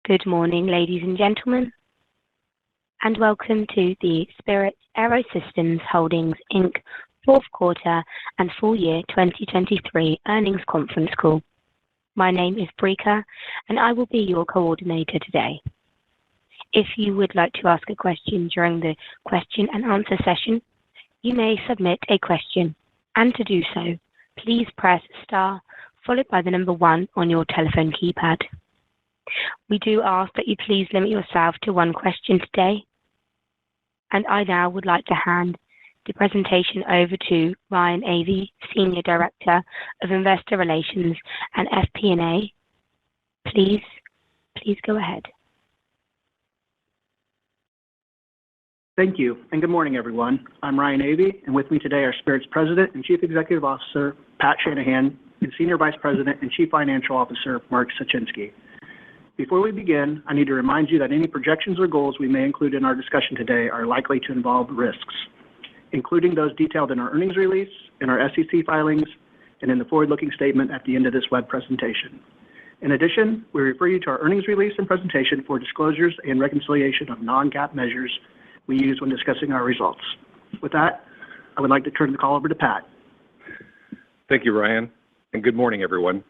Good morning, ladies and gentlemen, and welcome to the Spirit AeroSystems Holdings, Inc. fourth quarter and full year 2023 earnings conference call. My name is Brika, and I will be your coordinator today. If you would like to ask a question during the question and answer session, you may submit a question, and to do so, please press star followed by the number 1 on your telephone keypad. We do ask that you please limit yourself to one question today. And I now would like to hand the presentation over to Ryan Avey, Senior Director of Investor Relations and FP&A. Please go ahead. Thank you, and good morning, everyone. I'm Ryan Avey, and with me today are Spirit's President and Chief Executive Officer, Pat Shanahan, and Senior Vice President and Chief Financial Officer, Mark Suchinski. Before we begin, I need to remind you that any projections or goals we may include in our discussion today are likely to involve risks, including those detailed in our earnings release, in our SEC filings, and in the forward-looking statement at the end of this web presentation. In addition, we refer you to our earnings release and presentation for disclosures and reconciliation of non-GAAP measures we use when discussing our results. With that, I would like to turn the call over to Pat. Thank you, Ryan, and good morning, everyone.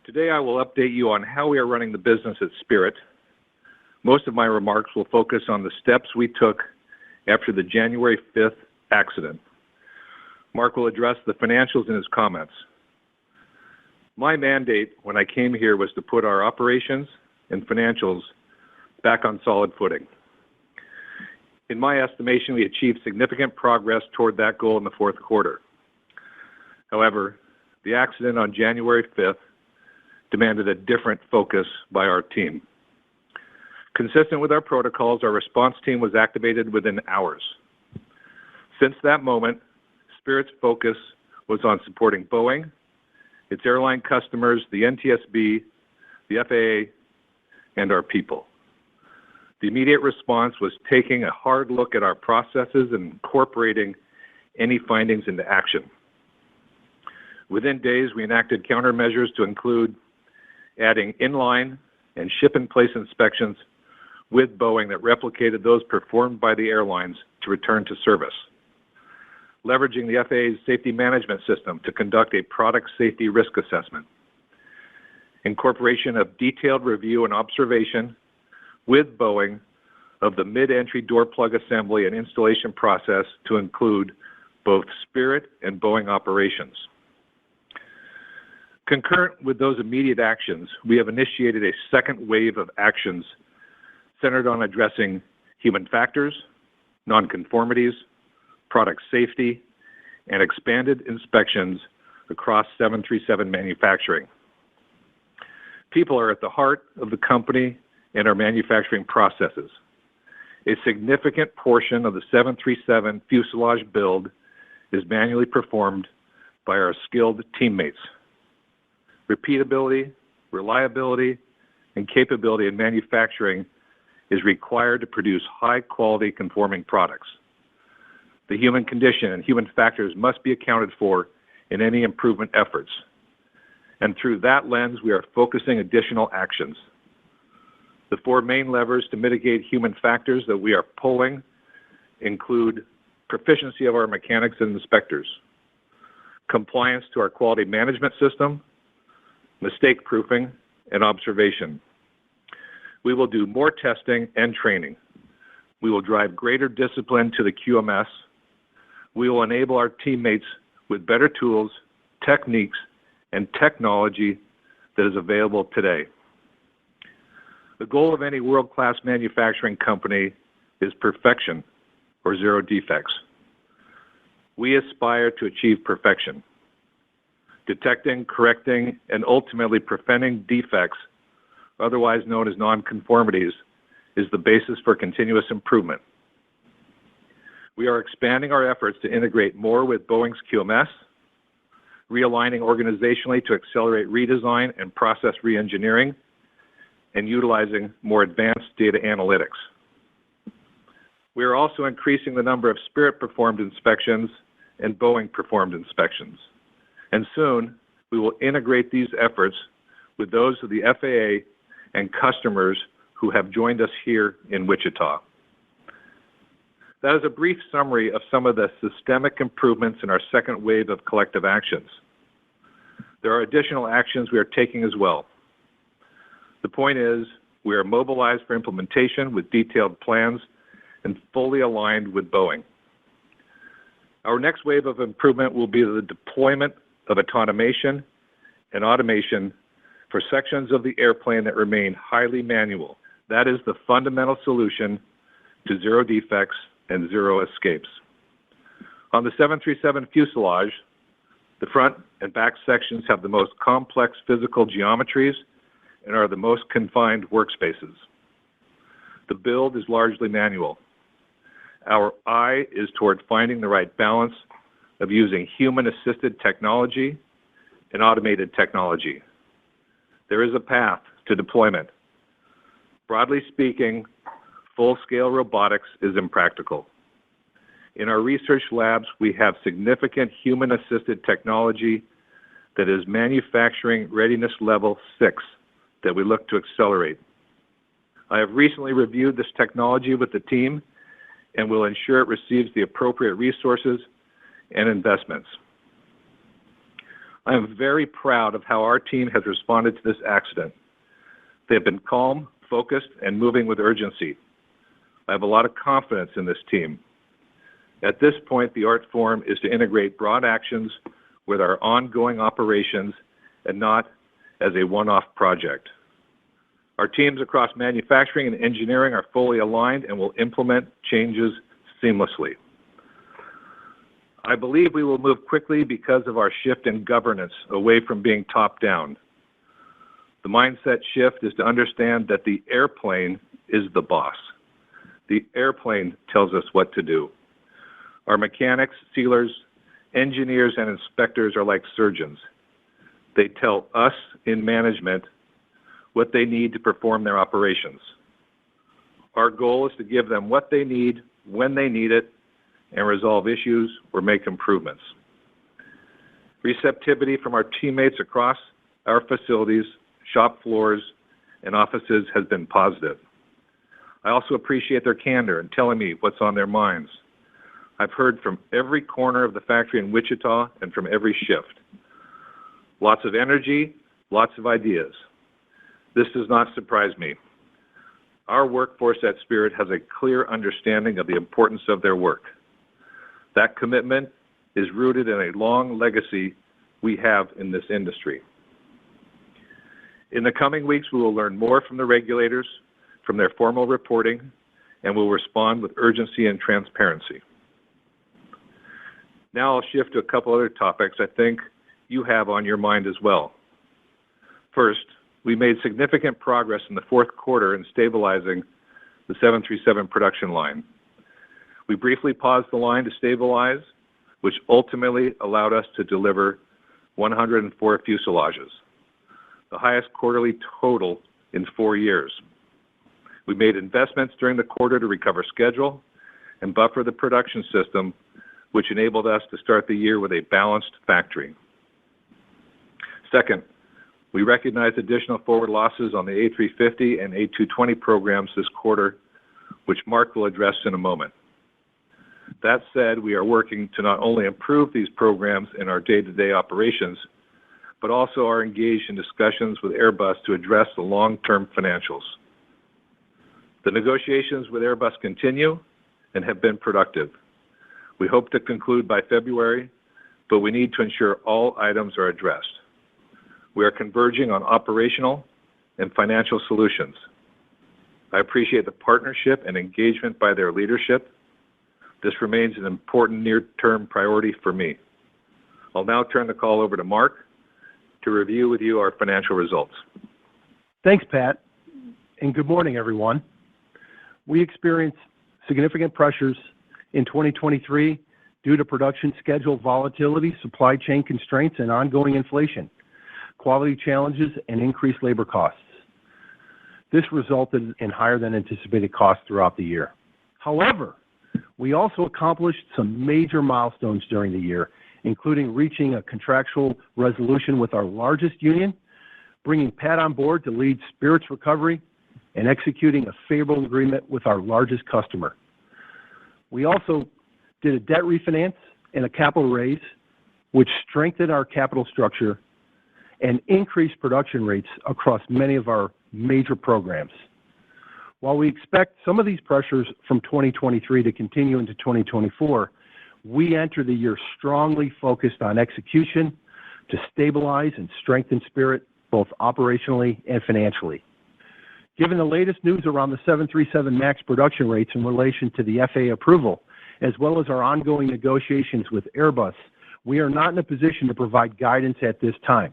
Today, I will update you on how we are running the business at Spirit. Most of my remarks will focus on the steps we took after the January 5th accident. Mark will address the financials in his comments. My mandate when I came here was to put our operations and financials back on solid footing. In my estimation, we achieved significant progress toward that goal in the fourth quarter. However, the accident on January 5th demanded a different focus by our team. Consistent with our protocols, our response team was activated within hours. Since that moment, Spirit's focus was on supporting Boeing, its airline customers, the NTSB, the FAA, and our people. The immediate response was taking a hard look at our processes and incorporating any findings into action. Within days, we enacted countermeasures to include adding inline and ship-in-place inspections with Boeing that replicated those performed by the airlines to return to service, leveraging the FAA's safety management system to conduct a product safety risk assessment, incorporation of detailed review and observation with Boeing of the mid-entry door plug assembly and installation process to include both Spirit and Boeing operations. Concurrent with those immediate actions, we have initiated a second wave of actions centered on addressing human factors, nonconformities, product safety, and expanded inspections across 737 manufacturing. People are at the heart of the company and our manufacturing processes. A significant portion of the 737 fuselage build is manually performed by our skilled teammates. Repeatability, reliability, and capability in manufacturing is required to produce high-quality conforming products. The human condition and human factors must be accounted for in any improvement efforts. And through that lens, we are focusing additional actions. The 4 main levers to mitigate human factors that we are pulling include proficiency of our mechanics and inspectors, compliance to our quality management system, mistake proofing, and observation. We will do more testing and training. We will drive greater discipline to the QMS. We will enable our teammates with better tools, techniques, and technology that is available today. The goal of any world-class manufacturing company is perfection or 0 defects. We aspire to achieve perfection. Detecting, correcting, and ultimately preventing defects, otherwise known as nonconformities, is the basis for continuous improvement. We are expanding our efforts to integrate more with Boeing's QMS, realigning organizationally to accelerate redesign and process reengineering, and utilizing more advanced data analytics. We are also increasing the number of Spirit-performed inspections and Boeing-performed inspections. And soon, we will integrate these efforts with those of the FAA and customers who have joined us here in Wichita. That is a brief summary of some of the systemic improvements in our second wave of collective actions. There are additional actions we are taking as well. The point is, we are mobilized for implementation with detailed plans and fully aligned with Boeing. Our next wave of improvement will be the deployment of automation and automation for sections of the airplane that remain highly manual. That is the fundamental solution to zero defects and zero escapes. On the 737 fuselage, the front and back sections have the most complex physical geometries and are the most confined workspaces. The build is largely manual. Our eye is toward finding the right balance of using human-assisted technology and automated technology. There is a path to deployment. Broadly speaking, full-scale robotics is impractical. In our research labs, we have significant human-assisted technology that is manufacturing readiness level 6 that we look to accelerate. I have recently reviewed this technology with the team and will ensure it receives the appropriate resources and investments. I am very proud of how our team has responded to this accident. They have been calm, focused, and moving with urgency. I have a lot of confidence in this team. At this point, the art form is to integrate broad actions with our ongoing operations and not as a one-off project. Our teams across manufacturing and engineering are fully aligned and will implement changes seamlessly. I believe we will move quickly because of our shift in governance away from being top-down. The mindset shift is to understand that the airplane is the boss. The airplane tells us what to do. Our mechanics, sealers, engineers, and inspectors are like surgeons. They tell us in management what they need to perform their operations. Our goal is to give them what they need, when they need it, and resolve issues or make improvements. Receptivity from our teammates across our facilities, shop floors, and offices has been positive. I also appreciate their candor in telling me what's on their minds. I've heard from every corner of the factory in Wichita and from every shift. Lots of energy, lots of ideas. This does not surprise me. Our workforce at Spirit has a clear understanding of the importance of their work. That commitment is rooted in a long legacy we have in this industry. In the coming weeks, we will learn more from the regulators, from their formal reporting, and will respond with urgency and transparency. Now I'll shift to a couple other topics I think you have on your mind as well. First, we made significant progress in the fourth quarter in stabilizing the 737 production line. We briefly paused the line to stabilize, which ultimately allowed us to deliver 104 fuselages, the highest quarterly total in 4 years. We made investments during the quarter to recover schedule and buffer the production system, which enabled us to start the year with a balanced factory. Second, we recognized additional forward losses on the A350 and A220 programs this quarter, which Mark will address in a moment. That said, we are working to not only improve these programs in our day-to-day operations, but also are engaged in discussions with Airbus to address the long-term financials. The negotiations with Airbus continue and have been productive. We hope to conclude by February, but we need to ensure all items are addressed. We are converging on operational and financial solutions. I appreciate the partnership and engagement by their leadership. This remains an important near-term priority for me. I'll now turn the call over to Mark to review with you our financial results. Thanks, Pat, and good morning, everyone. We experienced significant pressures in 2023 due to production schedule volatility, supply chain constraints, and ongoing inflation, quality challenges, and increased labor costs. This resulted in higher than anticipated costs throughout the year. However, we also accomplished some major milestones during the year, including reaching a contractual resolution with our largest union, bringing Pat on board to lead Spirit's recovery and executing a favorable agreement with our largest customer. We also did a debt refinance and a capital raise, which strengthened our capital structure and increased production rates across many of our major programs. While we expect some of these pressures from 2023 to continue into 2024, we enter the year strongly focused on execution to stabilize and strengthen Spirit both operationally and financially. Given the latest news around the 737 MAX production rates in relation to the FAA approval, as well as our ongoing negotiations with Airbus, we are not in a position to provide guidance at this time.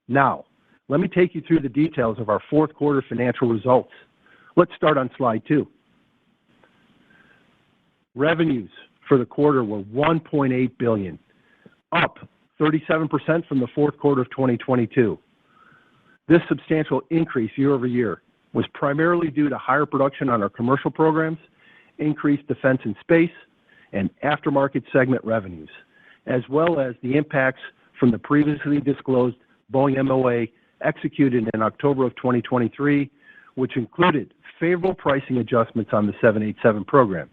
Now, let me take you through the details of our fourth quarter financial results. Let's start on slide 2. Revenues for the quarter were $1.8 billion, up 37% from the fourth quarter of 2022. This substantial increase year-over-year was primarily due to higher production on our commercial programs, increased defense and space, and aftermarket segment revenues, as well as the impacts from the previously disclosed Boeing MOA executed in October of 2023, which included favorable pricing adjustments on the 787 program.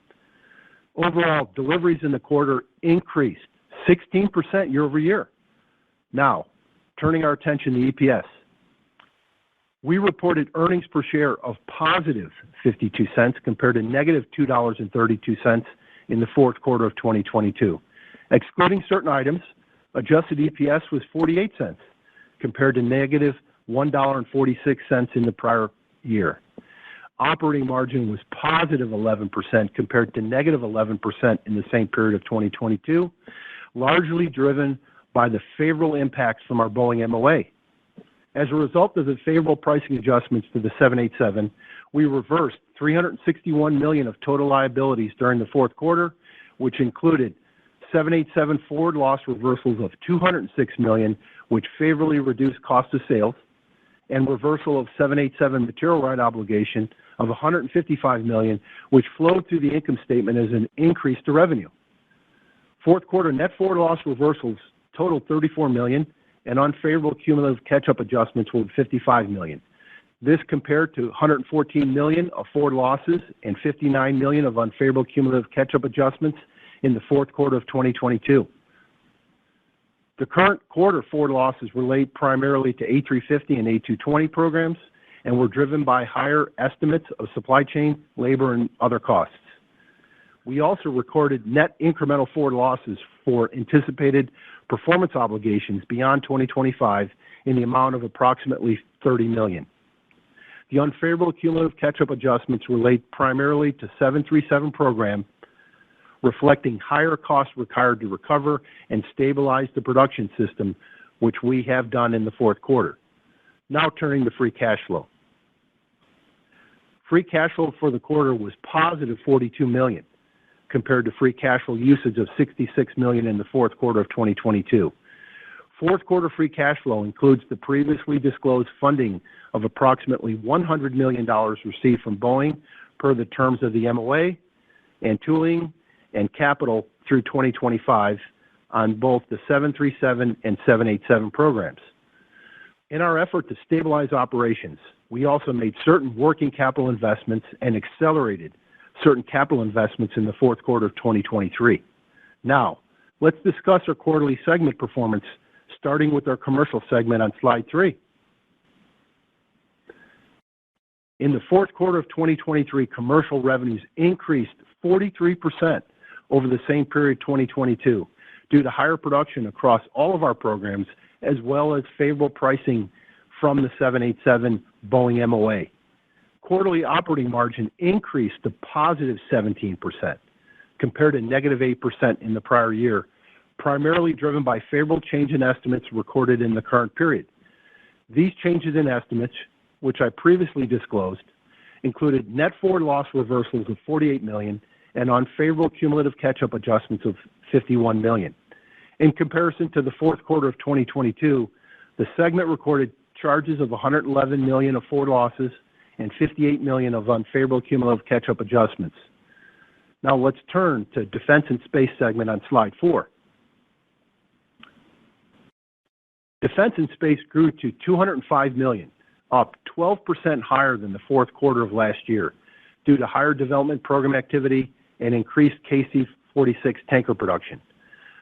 Overall, deliveries in the quarter increased 16% year-over-year. Now, turning our attention to EPS. We reported earnings per share of positive 52 cents compared to negative $2.32 in the fourth quarter of 2022. Excluding certain items, adjusted EPS was 48 cents compared to negative $1.46 in the prior year. Operating margin was positive 11% compared to negative 11% in the same period of 2022, largely driven by the favorable impacts from our Boeing MOA. As a result of the favorable pricing adjustments to the 787, we reversed $361 million of total liabilities during the fourth quarter, which included 787 forward loss reversals of $206 million, which favorably reduced cost of sales, and reversal of 787 material right obligation of $155 million, which flowed through the income statement as an increase to revenue. Fourth quarter net forward loss reversals totaled $34 million, and unfavorable cumulative catch-up adjustments were $55 million. This compared to $114 million of forward losses and $59 million of unfavorable cumulative catch-up adjustments in the fourth quarter of 2022. The current quarter forward losses relate primarily to A350 and A220 programs and were driven by higher estimates of supply chain, labor, and other costs. We also recorded net incremental forward losses for anticipated performance obligations beyond 2025 in the amount of approximately $30 million. The unfavorable cumulative catch-up adjustments relate primarily to 737 program, reflecting higher costs required to recover and stabilize the production system, which we have done in the fourth quarter. Now turning to free cash flow. Free cash flow for the quarter was positive $42 million, compared to free cash flow usage of $66 million in the fourth quarter of 2022. Fourth quarter free cash flow includes the previously disclosed funding of approximately $100 million received from Boeing per the terms of the MOA, and tooling and capital through 2025 on both the 737 and 787 programs. In our effort to stabilize operations, we also made certain working capital investments and accelerated certain capital investments in the fourth quarter of 2023. Now, let's discuss our quarterly segment performance, starting with our commercial segment on slide 3. In the fourth quarter of 2023, commercial revenues increased 43% over the same period 2022 due to higher production across all of our programs, as well as favorable pricing from the 787 Boeing MOA. Quarterly operating margin increased to positive 17% compared to negative 8% in the prior year, primarily driven by favorable change in estimates recorded in the current period. These changes in estimates, which I previously disclosed, included net forward loss reversals of $48 million and unfavorable cumulative catch-up adjustments of $51 million. In comparison to the fourth quarter of 2022, the segment recorded charges of $111 million of forward losses and $58 million of unfavorable cumulative catch-up adjustments. Now let's turn to Defense and Space segment on slide 4. Defense and Space grew to $205 million, up 12% higher than the fourth quarter of last year, due to higher development program activity and increased KC-46 tanker production.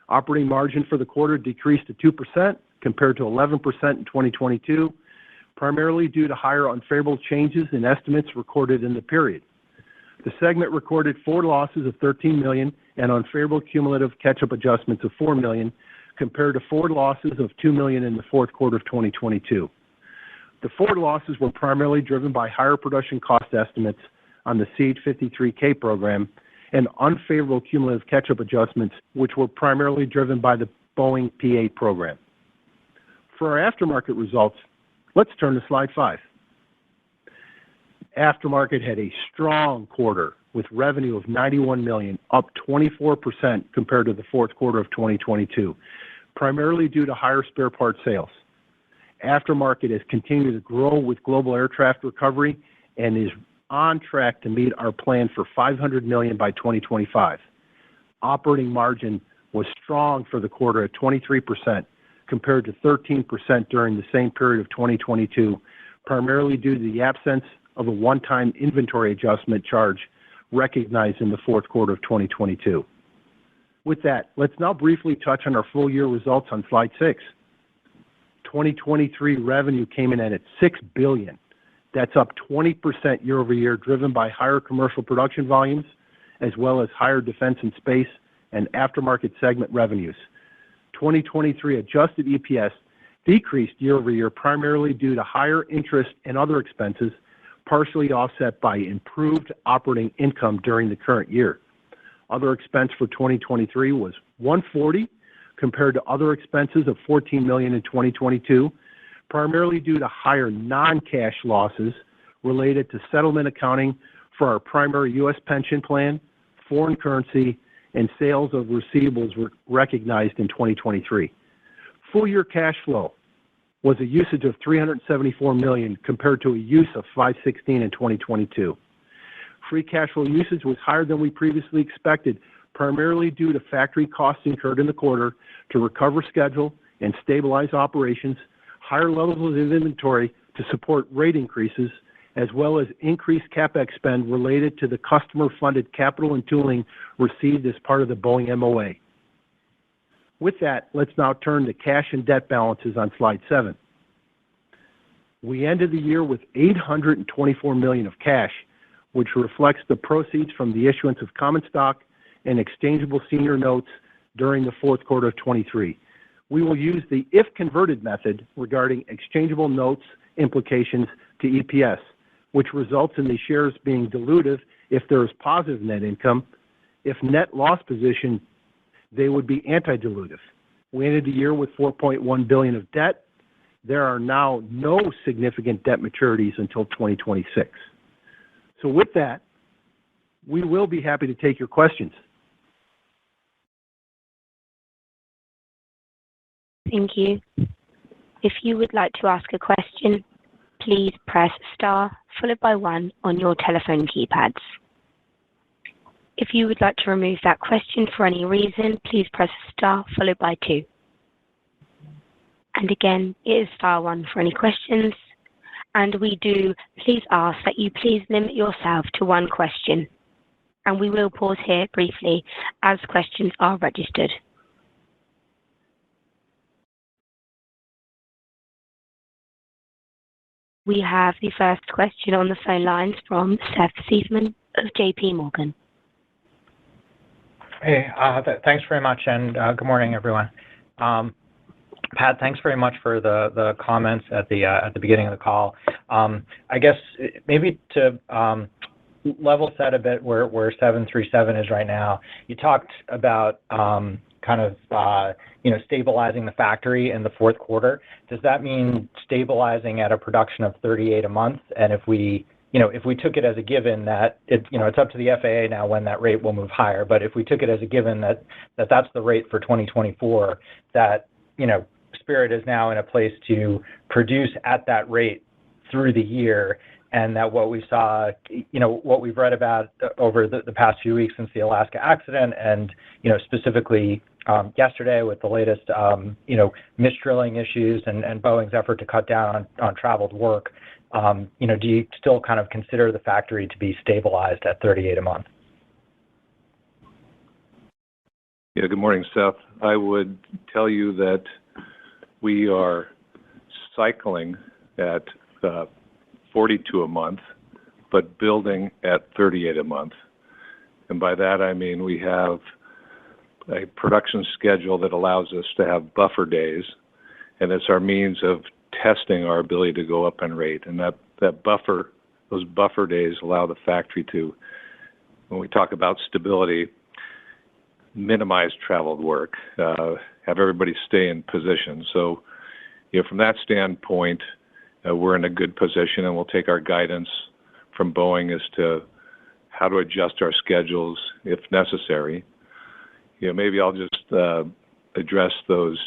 Operating margin for the quarter decreased to 2% compared to 11% in 2022, primarily due to higher unfavorable changes in estimates recorded in the period. The segment recorded forward losses of $13 million and unfavorable cumulative catch-up adjustments of $4 million, compared to forward losses of $2 million in the fourth quarter of 2022. The forward losses were primarily driven by higher production cost estimates on the CH-53K program and unfavorable cumulative catch-up adjustments, which were primarily driven by the Boeing P-8 program. For our aftermarket results, let's turn to slide 5. Aftermarket had a strong quarter with revenue of $91 million, up 24% compared to the fourth quarter of 2022, primarily due to higher spare parts sales. Aftermarket has continued to grow with global air traffic recovery and is on track to meet our plan for $500 million by 2025. Operating margin was strong for the quarter at 23%, compared to 13% during the same period of 2022, primarily due to the absence of a one-time inventory adjustment charge recognized in the fourth quarter of 2022. With that, let's now briefly touch on our full year results on slide 6. 2023 revenue came in at $6 billion. That's up 20% year-over-year, driven by higher commercial production volumes, as well as higher defense and space and aftermarket segment revenues. 2023 adjusted EPS decreased year-over-year, primarily due to higher interest and other expenses, partially offset by improved operating income during the current year. Other expense for 2023 was $140, compared to other expenses of $14 million in 2022, primarily due to higher non-cash losses related to settlement accounting for our primary U.S. pension plan, foreign currency, and sales of receivables were recognized in 2023. Full year cash flow was a usage of $374 million, compared to a use of $516 in 2022. Free cash flow usage was higher than we previously expected, primarily due to factory costs incurred in the quarter to recover schedule and stabilize operations, higher levels of inventory to support rate increases, as well as increased CapEx spend related to the customer-funded capital and tooling received as part of the Boeing MOA. With that, let's now turn to cash and debt balances on slide 7. We ended the year with $824 million of cash, which reflects the proceeds from the issuance of common stock and exchangeable senior notes during the fourth quarter of 2023. We will use the if-converted method regarding exchangeable notes implications to EPS, which results in the shares being dilutive if there is positive net income. If net loss position, they would be anti-dilutive. We ended the year with $4.1 billion of debt. There are now no significant debt maturities until 2026. So with that, we will be happy to take your questions. Thank you. If you would like to ask a question, please press star followed by 1 on your telephone keypads. If you would like to remove that question for any reason, please press star followed by 2. And again, it is star 1 for any questions. And we do please ask that you please limit yourself to 1 question. And we will pause here briefly as questions are registered. We have the first question on the phone lines from Seth Seifman of JP Morgan. Hey, thanks very much, and good morning, everyone. Pat, thanks very much for the comments at the beginning of the call. I guess maybe to level set a bit where 737 is right now. You talked about stabilizing the factory in the fourth quarter. Does that mean stabilizing at a production of 38 a month? And if we took it as a given that it's up to the FAA now when that rate will move higher, but if we took it as a given that that's the rate for 2024, that Spirit is now in a place to produce at that rate through the year, and that what we saw, what we've read about over the past few weeks since the Alaska accident, and specifically yesterday with the latest misdrilling issues and Boeing's effort to cut down on traveled work, do you still kind of consider the factory to be stabilized at 38 a month? Yeah, good morning, Seth. I would tell you that we are cycling at 42 a month, but building at 38 a month. And by that, I mean we have a production schedule that allows us to have buffer days, and it's our means of testing our ability to go up in rate. And those buffer days allow the factory to, when we talk about stability, minimize traveled work, have everybody stay in position. So, from that standpoint, we're in a good position, and we'll take our guidance from Boeing as to how to adjust our schedules if necessary. Maybe I'll just address those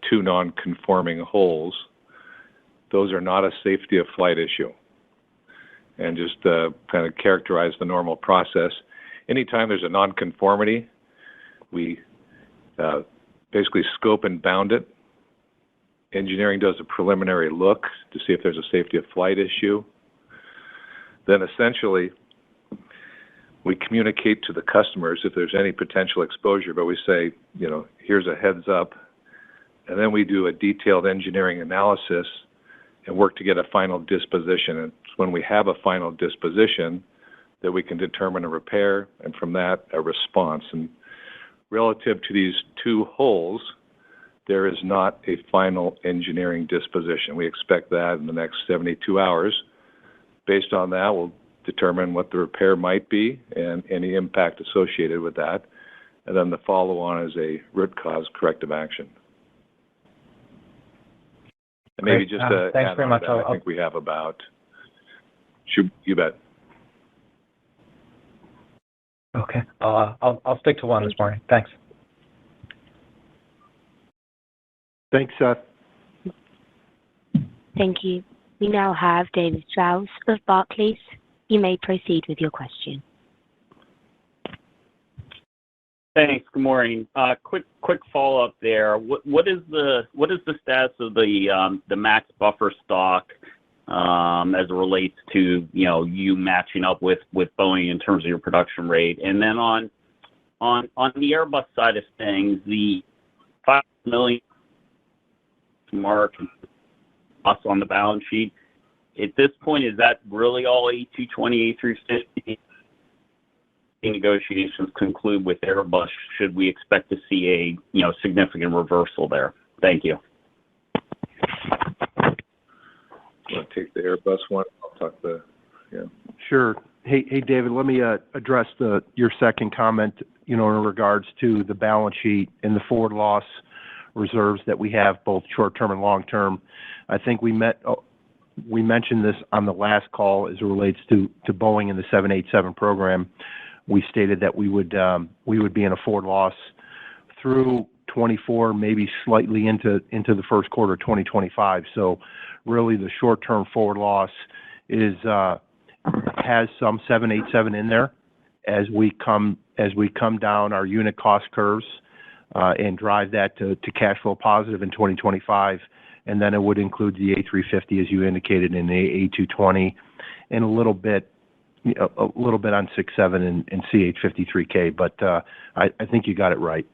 two non-conforming holes. Those are not a safety of flight issue, and just kind of characterize the normal process. Anytime there's a non-conformity, we basically scope and bound it. Engineering does a preliminary look to see if there's a safety of flight issue. Then essentially, we communicate to the customers if there's any potential exposure, but we say, here's a heads up. And then we do a detailed engineering analysis and work to get a final disposition. And it's when we have a final disposition that we can determine a repair, and from that, a response. And relative to these two holes, there is not a final engineering disposition. We expect that in the next 72 hours. Based on that, we'll determine what the repair might be and any impact associated with that. And then the follow-on is a root cause corrective action. And maybe just to thanks add very on much. to that, I think we have about, you bet. Okay. I'll stick to one this morning. Thanks. Thanks, Seth. Thank you. We now have David Strauss of Barclays. You may proceed with your question. Thanks. Good morning. Quick follow-up there. What is the status of the max buffer stock as it relates to you matching up with Boeing in terms of your production rate? And then on the Airbus side of things, the $5 million mark on the balance sheet, at this point, is that really all A220, A350 negotiations conclude with Airbus? Should we expect to see a significant reversal there? Thank you. Want to take the Airbus one? I'll talk Sure. Hey, David, let me address your second comment, in regards to the balance sheet and the forward loss reserves that we have, both short-term and long-term. I think we mentioned this on the last call as it relates to Boeing and the 787 program. We stated that we would be in a forward loss through 24, maybe slightly into the first quarter of 2025. So really the short-term forward loss has some 787 in there as we come down our unit cost curves and drive that to cash flow positive in 2025. And then it would include the A350, as you indicated, in the A220, and a little bit on 67 and CH-53K. But I think you got it right.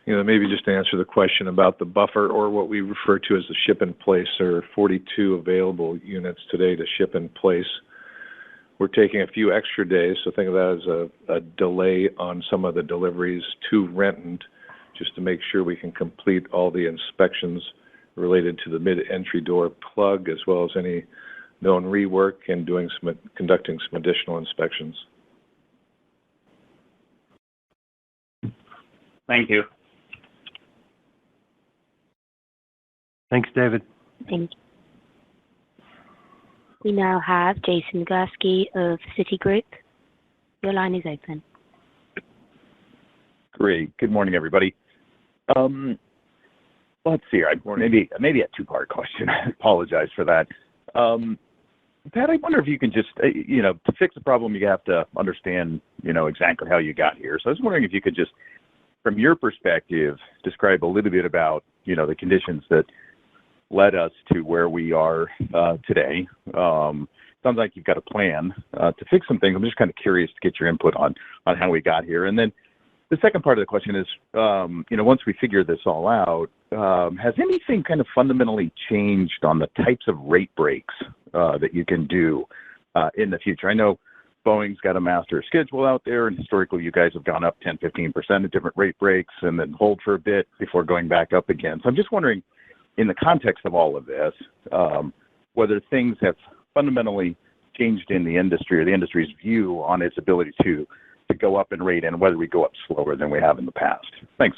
Maybe just to answer the question about the buffer, or what we refer to as the ship in place. There are 42 available units today to ship in place. We're taking a few extra days, so think of that as a delay on some of the deliveries to Renton, just to make sure we can complete all the inspections related to the mid-entry door plug, as well as any known rework, and conducting some additional inspections. Thank you. Thanks, David. Thank you. We now have Jason Gursky of Citigroup. Your line is open. Great. Good morning, everybody. Let's see. Maybe a two-part question. I apologize for that. Pat, I wonder if you can just, to fix a problem, you have to understand, exactly how you got here. So I was wondering if you could just, from your perspective, describe a little bit about, the conditions that led us to where we are today. Sounds like you've got a plan to fix some things. I'm just kind of curious to get your input on how we got here. And then the second part of the question is, once we figure this all out, has anything kind of fundamentally changed on the types of rate breaks that you can do in the future? I know Boeing's got a master schedule out there, and historically you guys have gone up 10, 15% at different rate breaks and then hold for a bit before going back up again. So I'm just wondering, in the context of all of this, whether things have fundamentally changed in the industry or the industry's view on its ability to go up in rate and whether we go up slower than we have in the past. Thanks.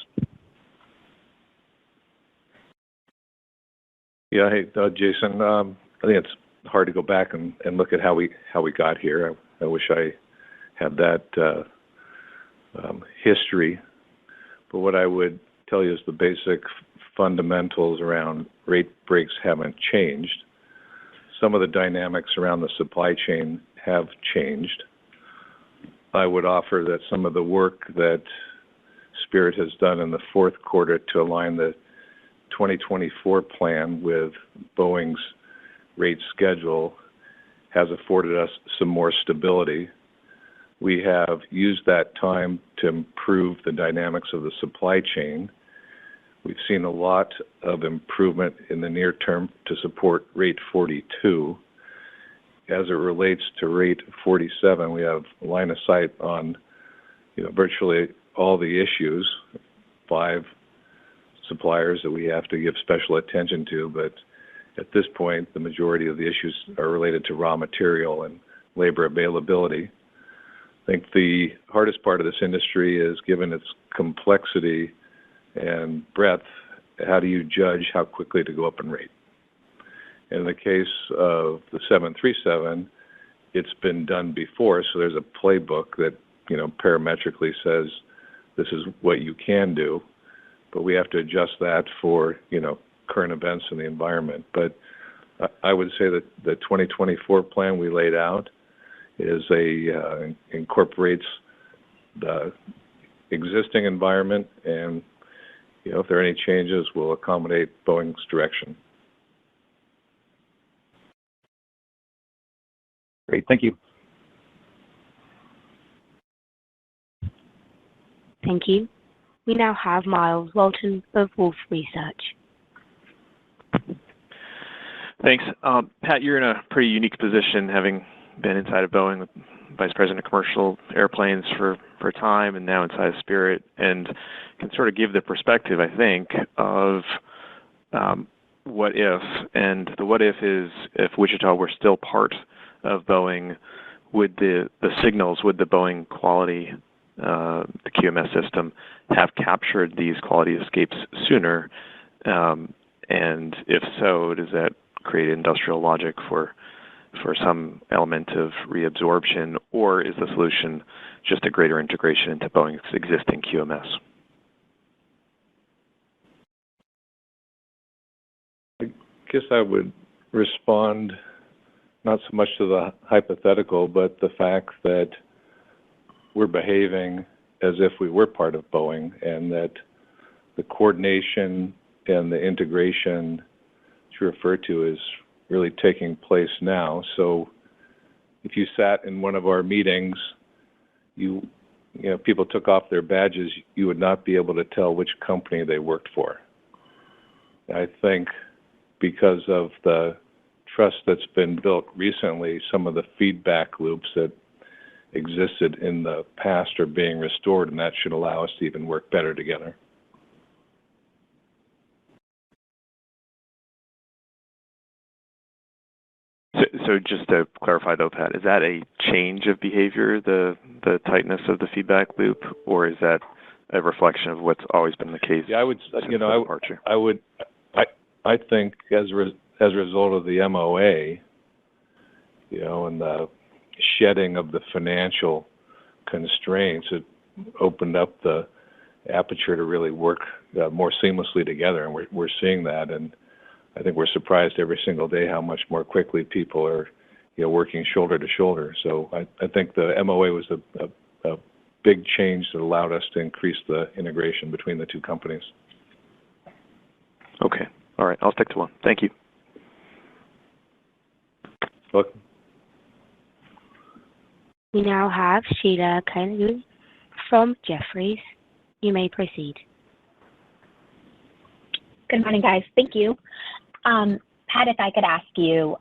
Yeah, hey, Jason. I think it's hard to go back and look at how we got here. I wish I had that history. But what I would tell you is the basic fundamentals around rate breaks haven't changed. Some of the dynamics around the supply chain have changed. I would offer that some of the work that Spirit has done in the fourth quarter to align the 2024 plan with Boeing's rate schedule has afforded us some more stability. We have used that time to improve the dynamics of the supply chain. We've seen a lot of improvement in the near term to support rate 42. As it relates to rate 47, we have line of sight on virtually all the issues, 5 suppliers that we have to give special attention to, but at this point, the majority of the issues are related to raw material and labor availability. I think the hardest part of this industry is, given its complexity and breadth, how do you judge how quickly to go up in rate? In the case of the 737, it's been done before, so there's a playbook that, parametrically says this is what you can do, but we have to adjust that for, current events in the environment. But I would say that the 2024 plan we laid out incorporates the existing environment, and, if there are any changes, we'll accommodate Boeing's direction. Great, thank you. Thank you. We now have Miles Walton of Wolfe Research. Thanks. Pat, you're in a pretty unique position, having been inside of Boeing with Vice President of Commercial Airplanes for a time and now inside of Spirit, and can sort of give the perspective, I think, of what if. And the what if is, if Wichita were still part of Boeing, would the signals, would the Boeing quality, the QMS system, have captured these quality escapes sooner? And if so, does that create industrial logic for some element of reabsorption, or is the solution just a greater integration into Boeing's existing QMS? I guess I would respond not so much to the hypothetical, but the fact that we're behaving as if we were part of Boeing, and that the coordination and the integration that you refer to is really taking place now. So if you sat in one of our meetings, people took off their badges, you would not be able to tell which company they worked for. I think because of the trust that's been built recently, some of the feedback loops that existed in the past are being restored, and that should allow us to even work better together. So just to clarify though, Pat, is that a change of behavior, the tightness of the feedback loop, or is that a reflection of what's always been the case? Yeah, I think as a result of the MOA, and the shedding of the financial constraints, it opened up the aperture to really work more seamlessly together, and we're seeing that. And I think we're surprised every single day how much more quickly people are working shoulder to shoulder. So I think the MOA was a big change that allowed us to increase the integration between the two companies. Okay. All right. I'll stick to one. Thank you. Welcome. We now have Sheila Kahyaoglu from Jefferies. You may proceed. Good morning, guys. Thank you. Pat, if I could ask you,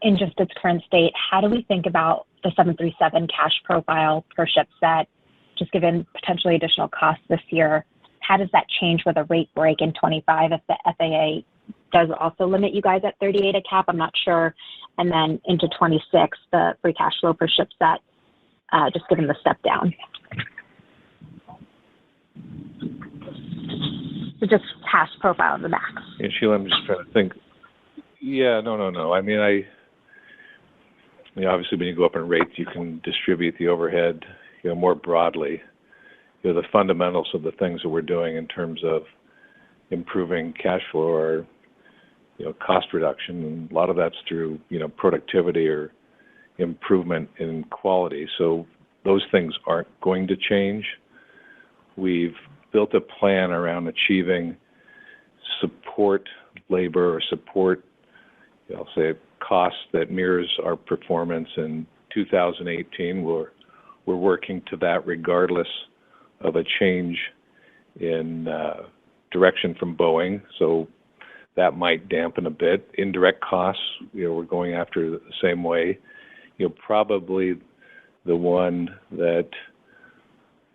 in just its current state, how do we think about the 737 cash profile per ship set, just given potentially additional costs this year? How does that change with a rate break in 25 if the FAA does also limit you guys at 38 a cap? I'm not sure. And then into 26, the free cash flow per ship set, just given the step down. So just cash profile of the MAX. Yeah, Sheila, I'm just trying to think. Yeah, no. I mean, obviously when you go up in rates, you can distribute the overhead, more broadly. The fundamentals of the things that we're doing in terms of improving cash flow are, cost reduction, and a lot of that's through, productivity or improvement in quality. So those things aren't going to change. We've built a plan around achieving support labor or support, I'll say, costs that mirrors our performance in 2018. We're working to that regardless of a change in direction from Boeing. So that might dampen a bit. Indirect costs, we're going after the same way. Probably the one that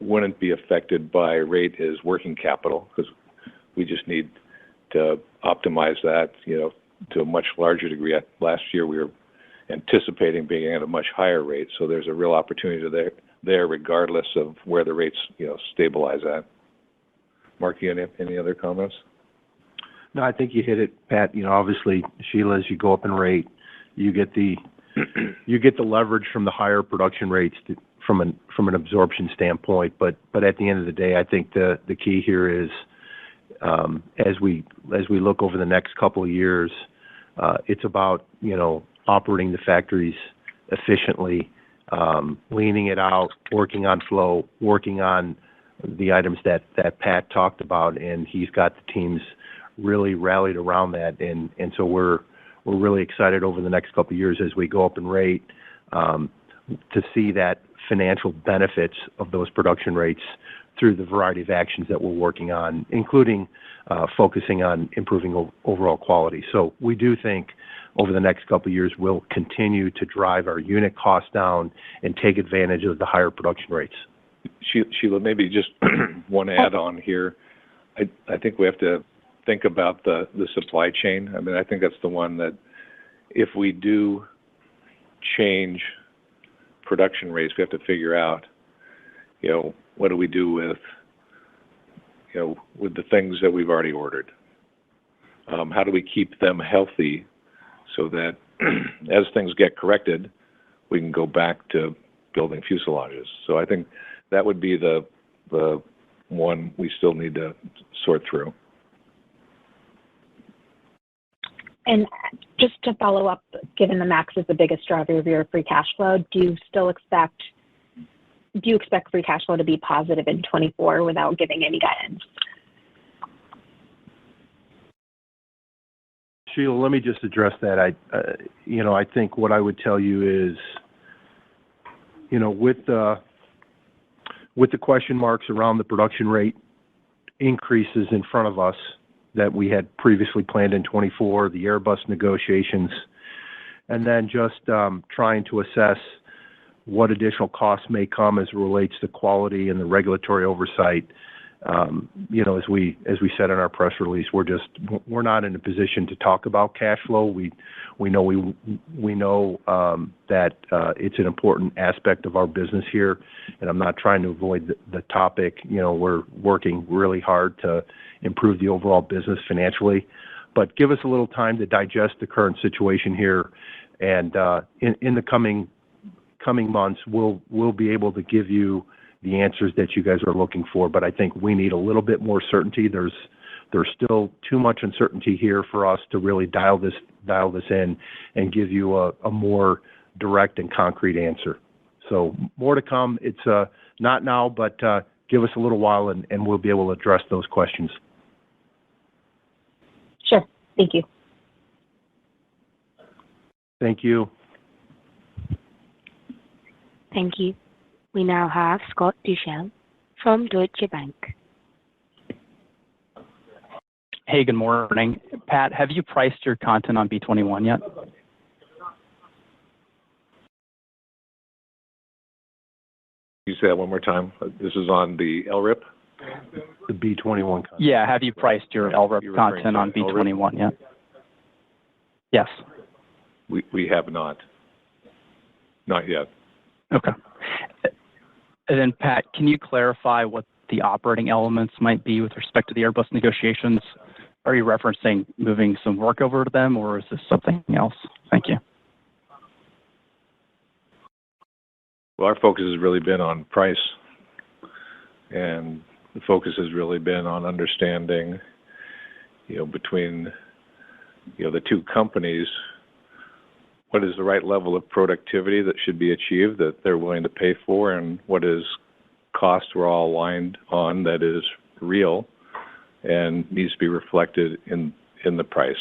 wouldn't be affected by rate is working capital, because we just need to optimize that, to a much larger degree. Last year we were anticipating being at a much higher rate, so there's a real opportunity there regardless of where the rates, stabilize at. Mark, you any other comments? No, I think you hit it, Pat. Obviously, Sheila, as you go up in rate, you get the leverage from the higher production rates from an absorption standpoint. But at the end of the day, I think the key here is as we look over the next couple of years, it's about operating the factories efficiently, leaning it out, working on flow, working on the items that Pat talked about, and he's got the teams really rallied around that, and so we're really excited over the next couple of years as we go up in rate to see that financial benefits of those production rates through the variety of actions that we're working on, including focusing on improving overall quality. So we do think over the next couple of years we'll continue to drive our unit costs down and take advantage of the higher production rates. Sheila, maybe just one add-on here. I think we have to think about the supply chain. I mean, I think that's the one that if we do change production rates, we have to figure out, what do we do with, with the things that we've already ordered? How do we keep them healthy so that as things get corrected, we can go back to building fuselages? So I think that would be the one we still need to sort through. And just to follow up, given the MAX is the biggest driver of your free cash flow, do you expect free cash flow to be positive in 24 without giving any guidance? Sheila, let me just address that. I think what I would tell you is, with the question marks around the production rate increases in front of us that we had previously planned in 24, the Airbus negotiations, and then just trying to assess what additional costs may come as it relates to quality and the regulatory oversight. As we said in our press release, we're not in a position to talk about cash flow. We know that it's an important aspect of our business here, and I'm not trying to avoid the topic. We're working really hard to improve the overall business financially, but give us a little time to digest the current situation here, and in the coming months, we'll be able to give you the answers that you guys are looking for. But I think we need a little bit more certainty. There's still too much uncertainty here for us to really dial this dial this in and give you a more direct and concrete answer. So more to come. It's not now, but give us a little while and we'll be able to address those questions. Sure. Thank you. Thank you. Thank you. We now have Scott Deuschle from Deutsche Bank. Hey, good morning. Pat, have you priced your content on B-21 yet? You say that one more time. This is on the LRIP? The B-21 content. Yeah, have you priced your LRIP content on B-21 yet? Yes. We have not. Not yet. Okay. And then, Pat, can you clarify what the operating elements might be with respect to the Airbus negotiations? Are you referencing moving some work over to them, or is this something else? Thank you. Well, our focus has really been on price, and the focus has really been on understanding, between, the two companies, what is the right level of productivity that should be achieved that they're willing to pay for, and what is cost we're all aligned on that is real and needs to be reflected in the price.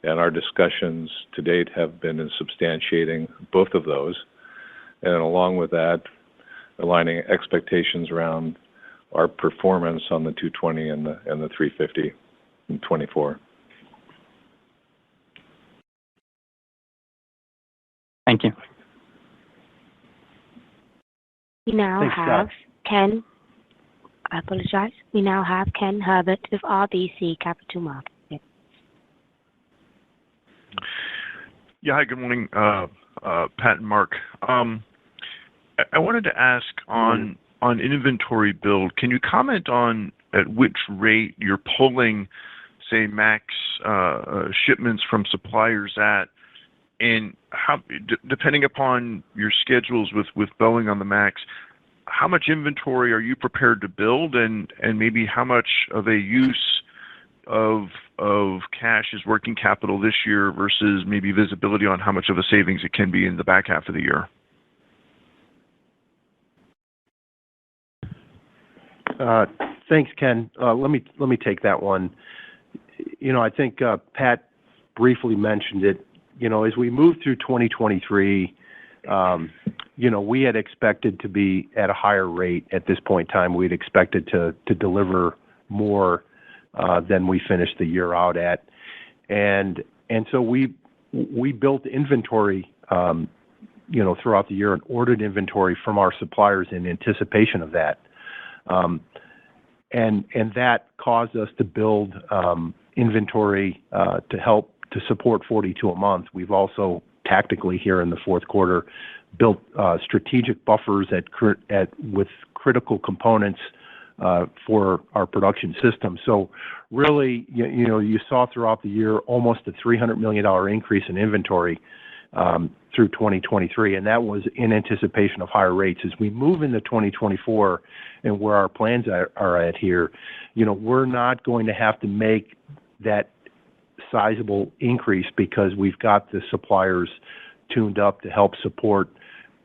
And our discussions to date have been in substantiating both of those, and along with that, aligning expectations around our performance on the 220 and the 350 in 24. Thank you. We now have Ken. I apologize. We now have Ken Herbert with RBC Capital Markets. Yeah, hi, good morning, Pat and Mark. I wanted to ask on inventory build, can you comment on at which rate you're pulling, say, MAX shipments from suppliers at, and how, depending upon your schedules with Boeing on the MAX, how much inventory are you prepared to build, and maybe how much of a use of cash is working capital this year versus maybe visibility on how much of a savings it can be in the back half of the year? Thanks, Ken. Let me take that one. I think Pat briefly mentioned it. As we move through 2023, we had expected to be at a higher rate at this point in time. We'd expected to deliver more than we finished the year out at, and so we built inventory, throughout the year and ordered inventory from our suppliers in anticipation of that. And that caused us to build inventory to help to support 42 a month. We've also tactically here in the fourth quarter built strategic buffers with critical components for our production system. So really, you saw throughout the year almost a $300 million increase in inventory through 2023, and that was in anticipation of higher rates. As we move into 2024 and where our plans are at here, we're not going to have to make that sizable increase because we've got the suppliers tuned up to help support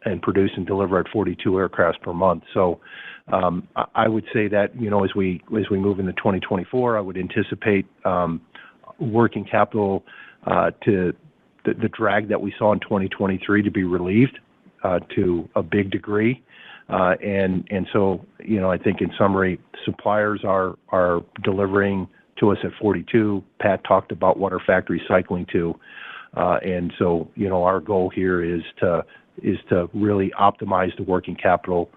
and produce and deliver at 42 aircraft per month. So I would say that, as we move into 2024, I would anticipate working capital to the drag that we saw in 2023 to be relieved to a big degree. And so, I think in summary, suppliers are delivering to us at 42. Pat talked about what our factory cycling to. And so, our goal here is to really optimize the working capital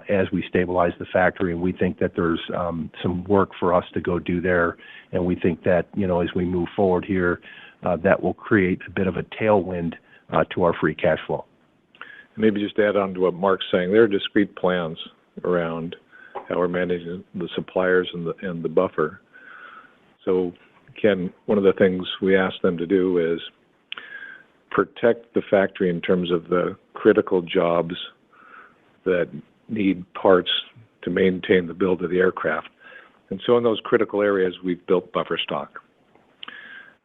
as we stabilize the factory. And we think that there's some work for us to go do there. And we think that, as we move forward here, that will create a bit of a tailwind to our free cash flow. Maybe just add on to what Mark's saying. There are discrete plans around how we're managing the suppliers and the buffer. So, Ken, one of the things we ask them to do is protect the factory in terms of the critical jobs that need parts to maintain the build of the aircraft. And so in those critical areas, we've built buffer stock.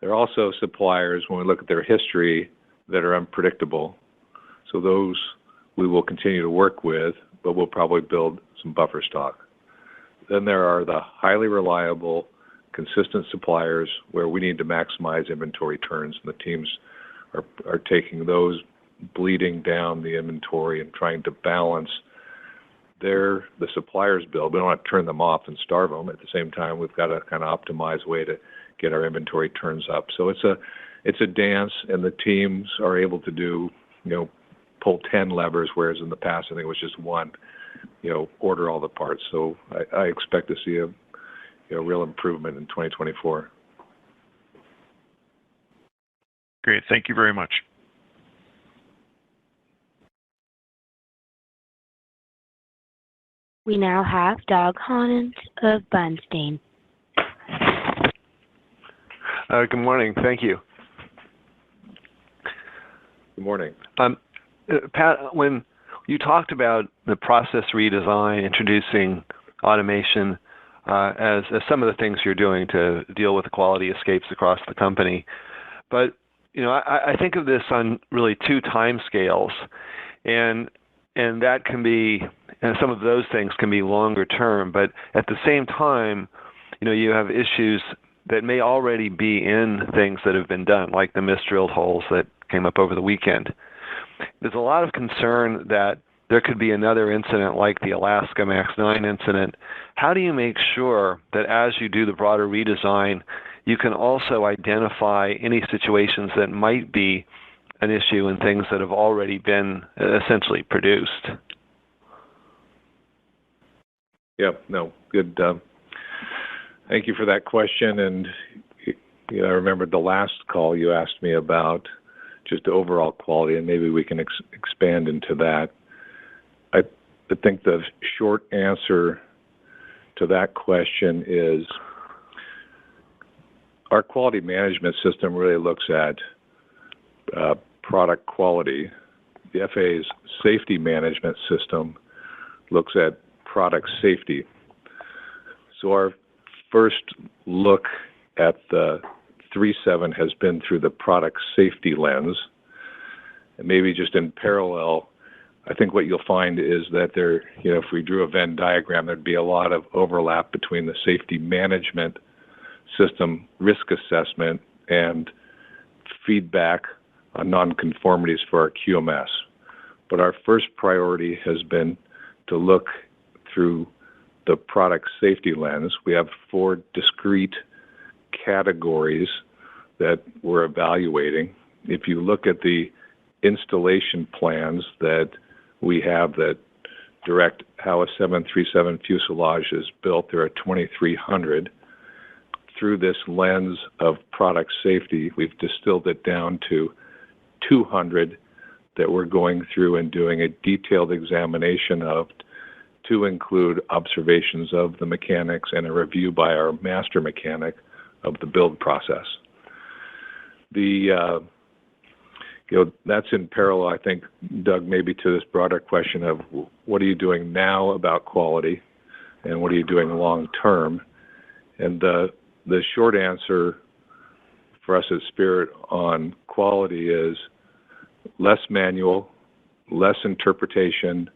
There are also suppliers, when we look at their history, that are unpredictable. So those we will continue to work with, but we'll probably build some buffer stock. Then there are the highly reliable, consistent suppliers where we need to maximize inventory turns, and the teams are taking those, bleeding down the inventory and trying to balance the supplier's bill. We don't want to turn them off and starve them. At the same time, we've got to kind of optimize way to get our inventory turns up. So it's a dance, and the teams are able to do, pull 10 levers, whereas in the past I think it was just one, order all the parts. So I expect to see a real improvement in 2024. Great. Thank you very much. We now have Doug Harned of Bernstein. Good morning. Thank you. Good morning. Pat, when you talked about the process redesign, introducing automation as some of the things you're doing to deal with the quality escapes across the company, but I think of this on really two time scales, and that can be, and some of those things can be longer term, but at the same time, you have issues that may already be in things that have been done, like the misdrilled holes that came up over the weekend. There's a lot of concern that there could be another incident like the Alaska MAX 9 incident. How do you make sure that as you do the broader redesign, you can also identify any situations that might be an issue in things that have already been essentially produced? Yep. No, good. Thank you for that question. And I remember the last call you asked me about just the overall quality, and maybe we can expand into that. I think the short answer to that question is our quality management system really looks at product quality. The FAA's safety management system looks at product safety. So our first look at the 37 has been through the product safety lens. And maybe just in parallel, I think what you'll find is that there, if we drew a Venn diagram, there'd be a lot of overlap between the safety management system, risk assessment, and feedback on nonconformities for our QMS. But our first priority has been to look through the product safety lens. We have 4 discrete categories that we're evaluating. If you look at the installation plans that we have that direct how a 737 fuselage is built, there are 2,300. Through this lens of product safety, we've distilled it down to 200 that we're going through and doing a detailed examination of, to include observations of the mechanics and a review by our master mechanic of the build process. That's in parallel, I think, Doug, maybe to this broader question of what are you doing now about quality and what are you doing long term? And the short answer for us at Spirit on quality is less manual, less interpretation,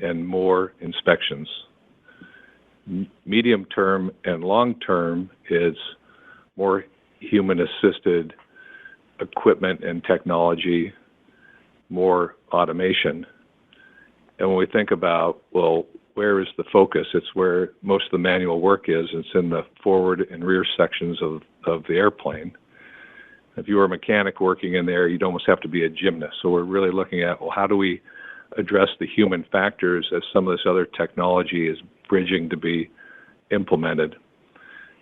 and more inspections. Medium term and long term is more human-assisted equipment and technology, more automation. And when we think about, well, where is the focus? It's where most of the manual work is. It's in the forward and rear sections of the airplane. If you were a mechanic working in there, you'd almost have to be a gymnast. So we're really looking at, well, how do we address the human factors as some of this other technology is bridging to be implemented?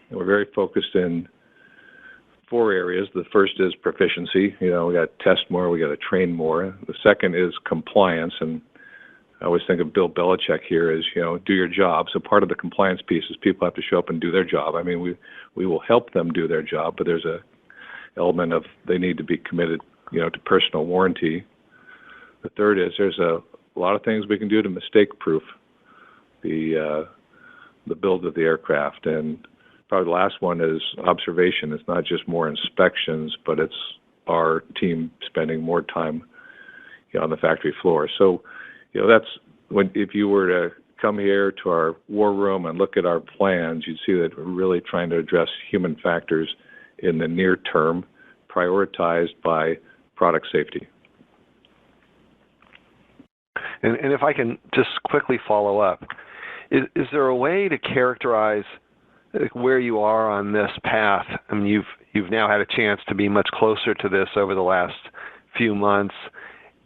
And we're very focused in 4 areas. The first is proficiency. We got to test more, we got to train more. The second is compliance, and I always think of Bill Belichick here as, do your job. So part of the compliance piece is people have to show up and do their job. I mean, we will help them do their job, but there's a element of they need to be committed, to personal warranty. The third is there's a lot of things we can do to mistake-proof the build of the aircraft, and probably the last one is observation. It's not just more inspections, but it's our team spending more time on the factory floor. So, that's if you were to come here to our war room and look at our plans, you'd see that we're really trying to address human factors in the near term, prioritized by product safety. And if I can just quickly follow up, is there a way to characterize where you are on this path? I mean, you've now had a chance to be much closer to this over the last few months.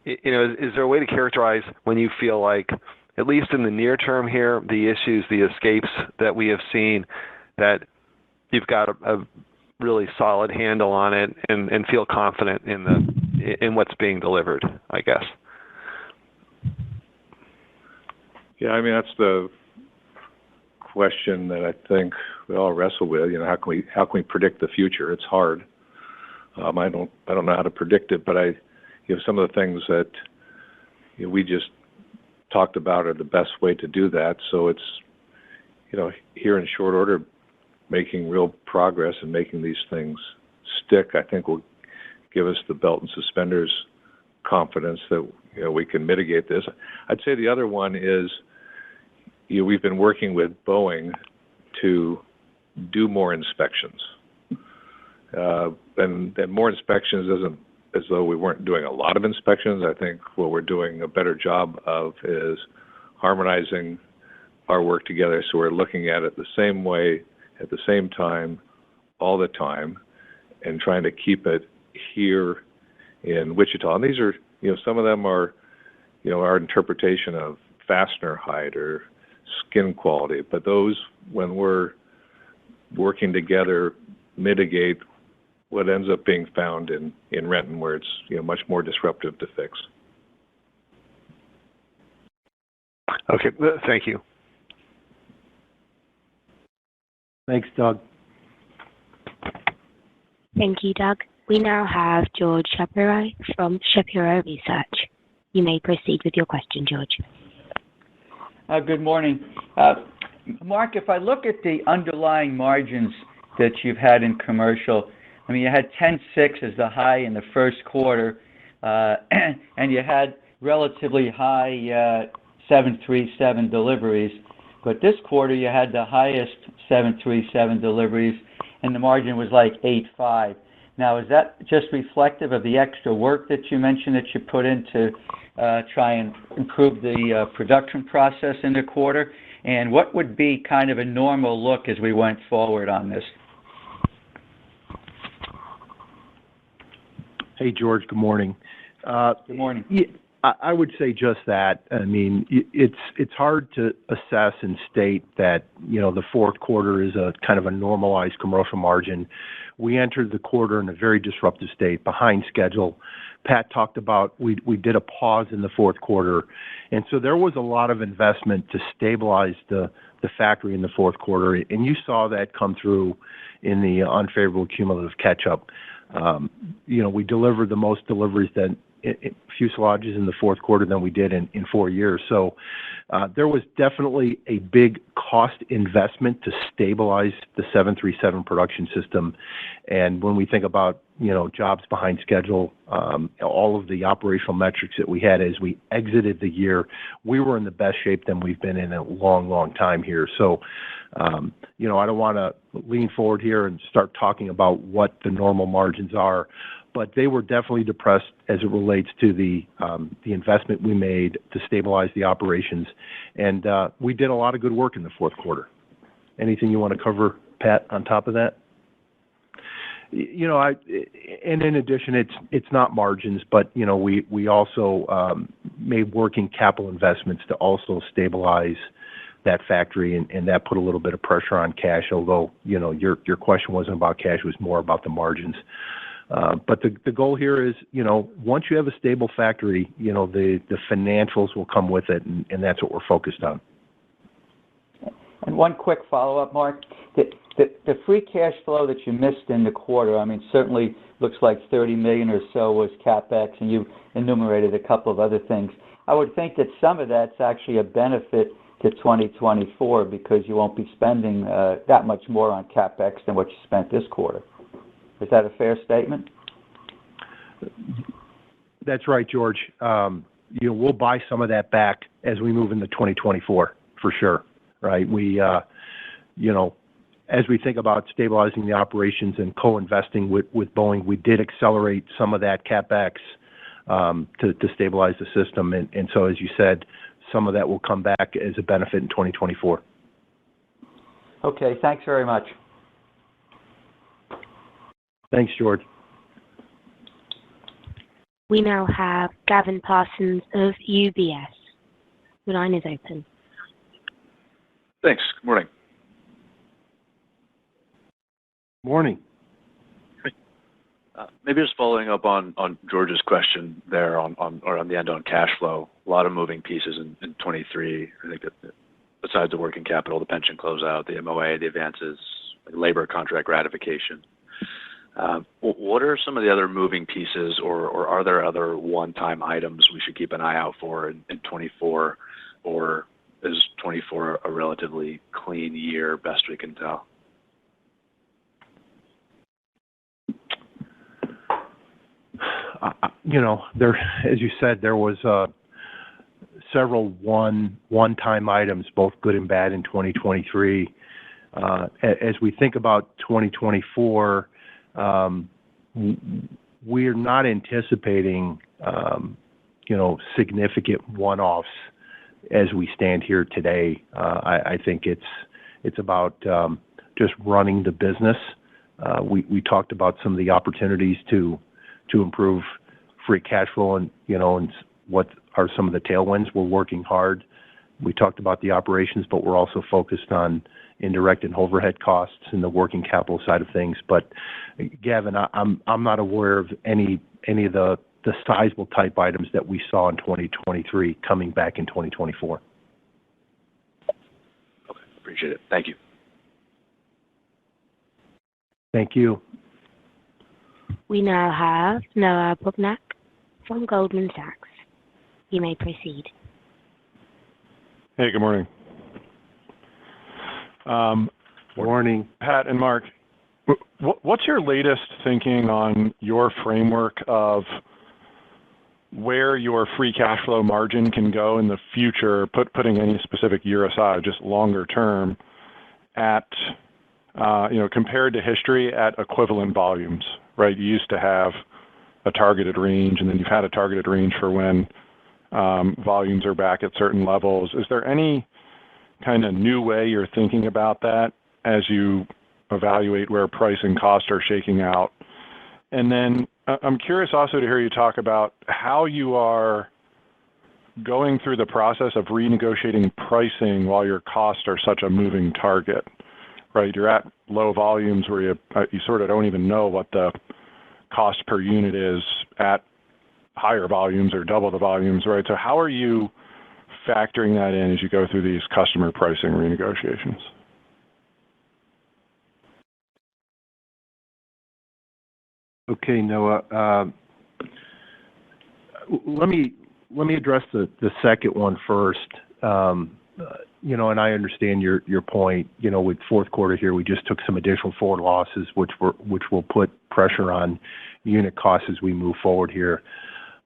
Is there a way to characterize when you feel like, at least in the near term here, the issues, the escapes that we have seen, that you've got a really solid handle on it and feel confident in what's being delivered, I guess? Yeah, I mean, that's the question that I think we all wrestle with. How can we predict the future? It's hard. I don't know how to predict it, but some of the things that we just talked about are the best way to do that. So it's here in short order, making real progress and making these things stick, I think will give us the belt and suspenders confidence that we can mitigate this. I'd say the other one is we've been working with Boeing to do more inspections. And more inspections isn't as though we weren't doing a lot of inspections. I think what we're doing a better job of is harmonizing our work together, so we're looking at it the same way, at the same time, all the time, and trying to keep it here in Wichita. And these are, some of them are, our interpretation of fastener height or skin quality, but those, when we're working together, mitigate what ends up being found in Renton, where it's much more disruptive to fix. Okay, thank you. Thanks, Doug. Thank you, Doug. We now have George Shapiro from Shapiro Research. You may proceed with your question, George. Good morning. Mark, if I look at the underlying margins that you've had in commercial, I mean, you had 10.6 as the high in the first quarter, and you had relatively high 737 deliveries. But this quarter, you had the highest 737 deliveries, and the margin was like 8.5. Now, is that just reflective of the extra work that you mentioned that you put in to try and improve the production process in the quarter? And what would be kind of a normal look as we went forward on this? Hey, George, good morning. Good morning. I would say just that. I mean, it's hard to assess and state that, the fourth quarter is a kind of a normalized commercial margin. We entered the quarter in a very disruptive state, behind schedule. Pat talked about we did a pause in the fourth quarter, and so there was a lot of investment to stabilize the factory in the fourth quarter, and you saw that come through in the unfavorable cumulative catch-up. We delivered the most deliveries fuselages in the fourth quarter than we did in 4 years. So there was definitely a big cost investment to stabilize the 737 production system. And when we think about, jobs behind schedule, all of the operational metrics that we had as we exited the year, we were in the best shape than we've been in a long, long time here. So, I don't want to lean forward here and start talking about what the normal margins are, but they were definitely depressed as it relates to the investment we made to stabilize the operations. And we did a lot of good work in the fourth quarter. Anything you want to cover, Pat, on top of that? And in addition, it's not margins, but we also made working capital investments to also stabilize that factory, and that put a little bit of pressure on cash. Although your question wasn't about cash; it was more about the margins. But the goal here is, once you have a stable factory, the financials will come with it, and that's what we're focused on. And one quick follow-up, Mark. The free cash flow that you missed in the quarter, I mean, certainly looks like $30 million or so was CapEx, and you enumerated a couple of other things. I would think that some of that's actually a benefit to 2024 because you won't be spending that much more on CapEx than what you spent this quarter. Is that a fair statement? That's right, George. We'll buy some of that back as we move into 2024, for sure, right? We, as we think about stabilizing the operations and co-investing with Boeing, we did accelerate some of that CapEx to stabilize the system. And so, as you said, some of that will come back as a benefit in 2024. Okay, thanks very much. Thanks, George. We now have Gavin Parsons of UBS. The line is open. Thanks. Good morning. Morning. Maybe just following up on George's question there on the end on cash flow. A lot of moving pieces in 23. I think that besides the working capital, the pension closeout, the MOA, the advances, labor contract ratification. What are some of the other moving pieces, or are there other one-time items we should keep an eye out for in 24, or is 24 a relatively clean year, best we can tell? As you said, there was several one-time items, both good and bad, in 2023. As we think about 2024, we're not anticipating, significant one-offs as we stand here today. I think it's about just running the business. We talked about some of the opportunities to improve free cash flow and what are some of the tailwinds. We're working hard. We talked about the operations, but we're also focused on indirect and overhead costs and the working capital side of things. But Gavin, I'm not aware of any of the sizable type items that we saw in 2023 coming back in 2024. Okay, appreciate it. Thank you. Thank you. We now have Noah Poponak from Goldman Sachs. You may proceed. Hey, good morning. Morning. Pat and Mark, what's your latest thinking on your framework of where your free cash flow margin can go in the future, putting any specific year aside, just longer term, at, compared to history at equivalent volumes, right? You used to have a targeted range, and then you've had a targeted range for when volumes are back at certain levels. Is there any kind of new way you're thinking about that as you evaluate where price and cost are shaking out? And then I'm curious also to hear you talk about how you are going through the process of renegotiating pricing while your costs are such a moving target, right? You're at low volumes where you sort of don't even know what the cost per unit is at higher volumes or double the volumes, right? So how are you factoring that in as you go through these customer pricing renegotiations? Okay, Noah. Let me address the second one first. And I understand your point. With fourth quarter here, we just took some additional forward losses, which will put pressure on unit costs as we move forward here.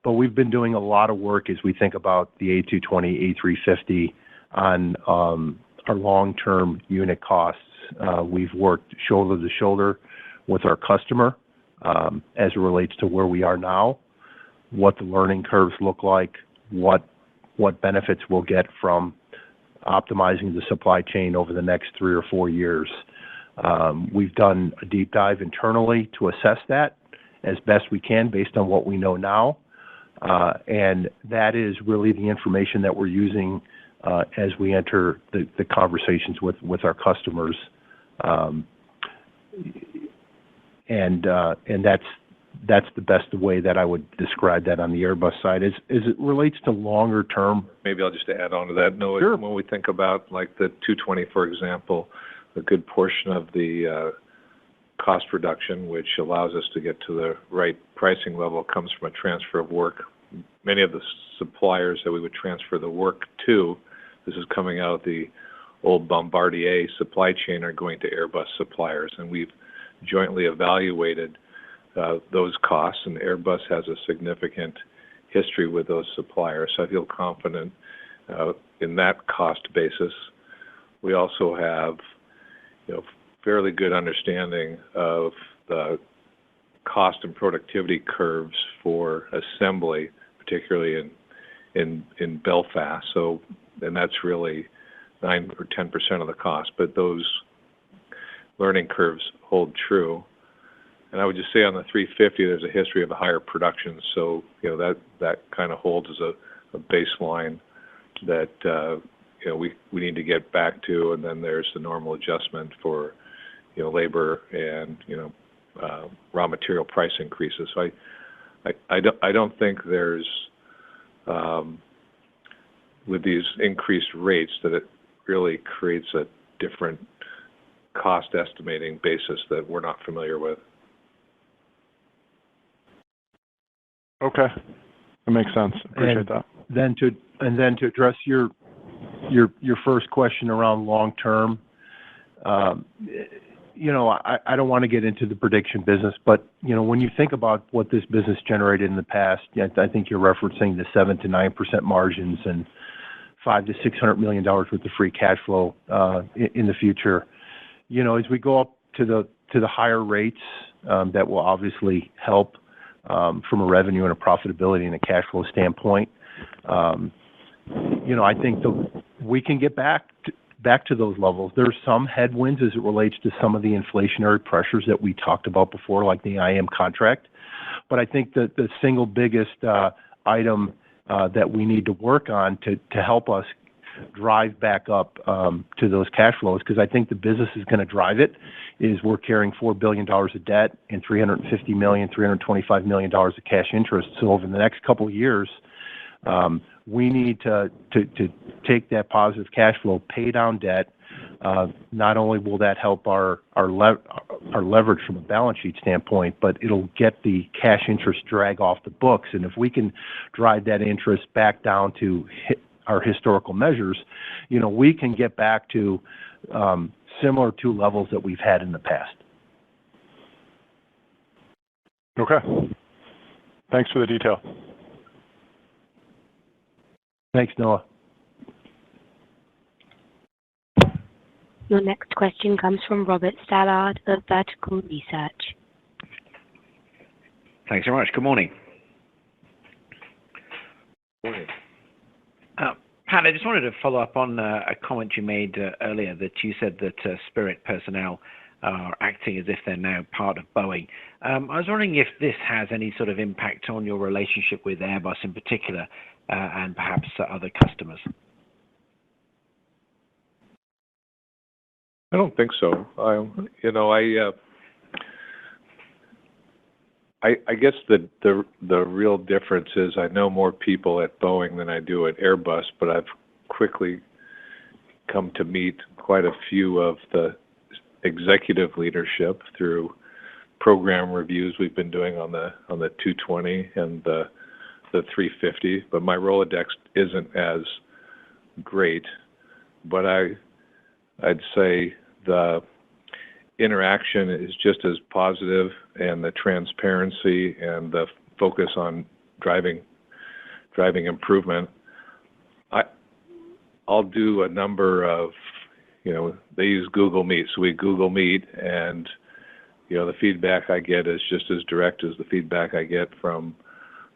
But we've been doing a lot of work as we think about the A220, A350 on our long-term unit costs. We've worked shoulder to shoulder with our customer as it relates to where we are now, what the learning curves look like, what benefits we'll get from optimizing the supply chain over the next 3 or 4 years. We've done a deep dive internally to assess that as best we can based on what we know now. And that is really the information that we're using as we enter the conversations with our customers. And that's the best way that I would describe that on the Airbus side. As it relates to longer term... Maybe I'll just add on to that, Noah. Sure. When we think about, like, the 220, for example, a good portion of the cost reduction, which allows us to get to the right pricing level, comes from a transfer of work. Many of the suppliers that we would transfer the work to this is coming out of the old Bombardier supply chain, are going to Airbus suppliers. And we've jointly evaluated those costs, and Airbus has a significant history with those suppliers. So I feel confident in that cost basis. We also have, fairly good understanding of the cost and productivity curves for assembly, particularly in Belfast. So, and that's really 9 or 10% of the cost. But those learning curves hold true. And I would just say on the 350, there's a history of a higher production. So, that kind of holds as a baseline that we need to get back to, and then there's the normal adjustment for labor and raw material price increases. So I don't think there's with these increased rates that it really creates a different cost estimating basis that we're not familiar with. Okay, that makes sense. Appreciate that. Then to address your first question around long term, I don't want to get into the prediction business, but when you think about what this business generated in the past, I think you're referencing the 7 to 9% margins and $500 to $600 million worth of free cash flow in the future. As we go up to the higher rates, that will obviously help from a revenue and a profitability and a cash flow standpoint. I think we can get back to those levels. There's some headwinds as it relates to some of the inflationary pressures that we talked about before, like the IM contract. But I think that the single biggest item that we need to work on to help us drive back up to those cash flows, because I think the business is going to drive it, is we're carrying $4 billion of debt and $350 million, $325 million of cash interest. So over the next couple of years, we need to take that positive cash flow, pay down debt. Not only will that help our leverage from a balance sheet standpoint, but it'll get the cash interest drag off the books. And if we can drive that interest back down to our historical measures, we can get back to similar to levels that we've had in the past. Okay. Thanks for the detail. Thanks, Noah. Your next question comes from Robert Stallard of Vertical Research. Thanks very much. Good morning. Morning. Pat, I just wanted to follow up on a comment you made earlier, that you said that Spirit personnel are acting as if they're now part of Boeing. I was wondering if this has any sort of impact on your relationship with Airbus in particular, and perhaps other customers. I don't think so. I guess the real difference is I know more people at Boeing than I do at Airbus, but I've quickly come to meet quite a few of the executive leadership through program reviews we've been doing on the 220 and the 350. But my Rolodex isn't as great. But I'd say the interaction is just as positive, and the transparency and the focus on driving improvement. I'll do a number of, they use Google Meet, so we Google Meet, and the feedback I get is just as direct as the feedback I get from